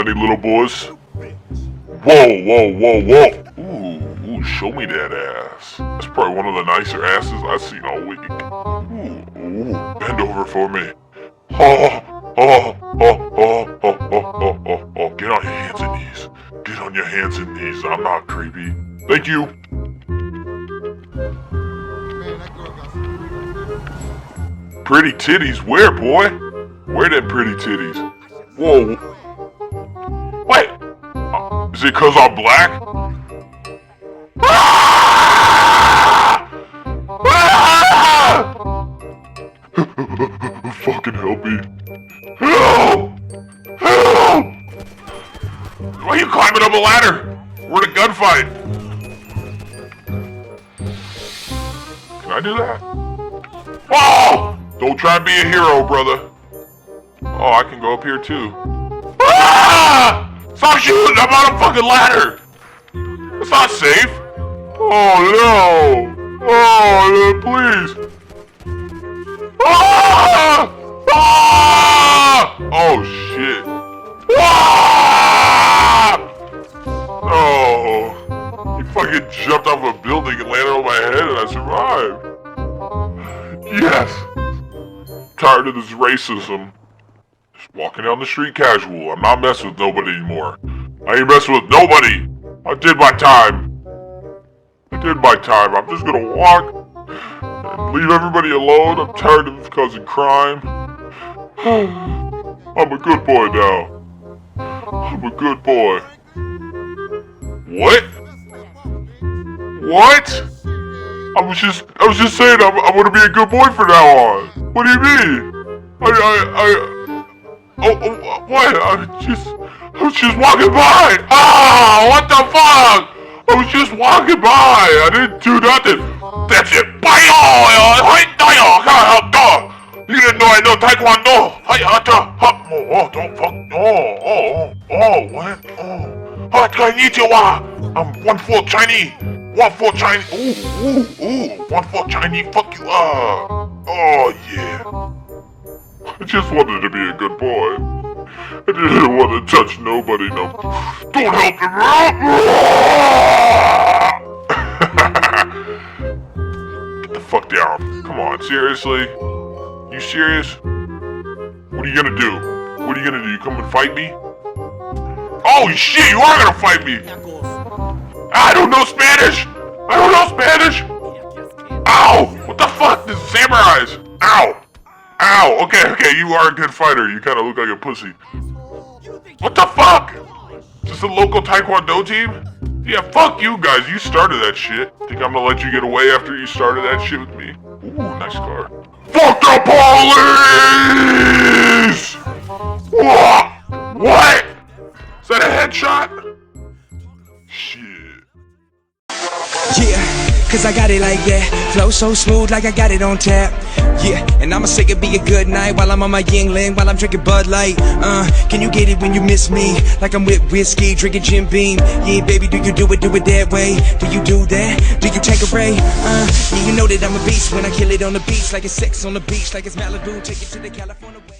any little boys? Whoa, whoa, whoa, whoa. Ooh, show me that ass. That's probably one of the nicer asses I've seen all week. Ooh, bend over for me. Oh. Get on your hands and knees. Get on your hands and knees. I'm not creepy. Thank you. Pretty titties where, boy? Where them pretty titties? Whoa. Wait. Is it cause I'm black? Fucking help me. Help! Help! Why are you climbing up a ladder? We're in a gunfight. Can I do that? Oh! Don't try and be a hero, brother. Oh, I can go up here too. Ah! Stop shooting! I'm on a fucking ladder! It's not safe! Oh no! Oh, please! Ah! Ah! Oh shit! Ah! Oh! He fucking jumped off a building and landed on my head and I survived! Yes! Tired of this racism. Just walking down the street casual. I'm not messing with nobody anymore. I ain't messing with nobody! I did my time. I did my time. I'm just gonna walk and leave everybody alone. I'm tired of causing crime. I'm a good boy now. I'm a good boy. What? What? I was just saying I'm gonna be a good boy from now on. What do you mean? What? I was just walking by. Ah, what the fuck? I was just walking by. I didn't do nothing. That's it. You didn't know I know Taekwondo. Oh, don't fuck. What? Oh, konnichiwa. I'm 1/4 Chinese. 1/4 Chinese. Ooh. 1/4 Chinese. Fuck you up. Oh, yeah. I just wanted to be a good boy. I didn't want to touch nobody. No. Don't help him. Get the fuck down. Come on, seriously? You serious? What are you gonna do? What are you gonna do? You come and fight me? Oh shit, you are gonna fight me! I don't know Spanish! I don't know Spanish! Ow! What the fuck? This is samurais! Ow! Ow! Okay, you are a good fighter. You kinda look like a pussy. What the fuck? Is this a local Taekwondo team? Yeah, fuck you guys. You started that shit. Think I'm gonna let you get away after you started that shit with me? Ooh, nice car. Fuck the police! What? Is that a headshot? Shit. Yeah, cause I got it like that. Flow so smooth like I got it on tap. Yeah, and I'ma say it be a good night while I'm on my Yingling, while I'm drinking Bud Light. Can you get it when you miss me? Like I'm with whiskey, drinking Jim Beam. Yeah, baby, do you do it that way? Do you do that? Do you take a ray? Yeah, you know that I'm a beast when I kill it on the beach. Like it's sex on the beach, like it's Malibu, take it to the California way.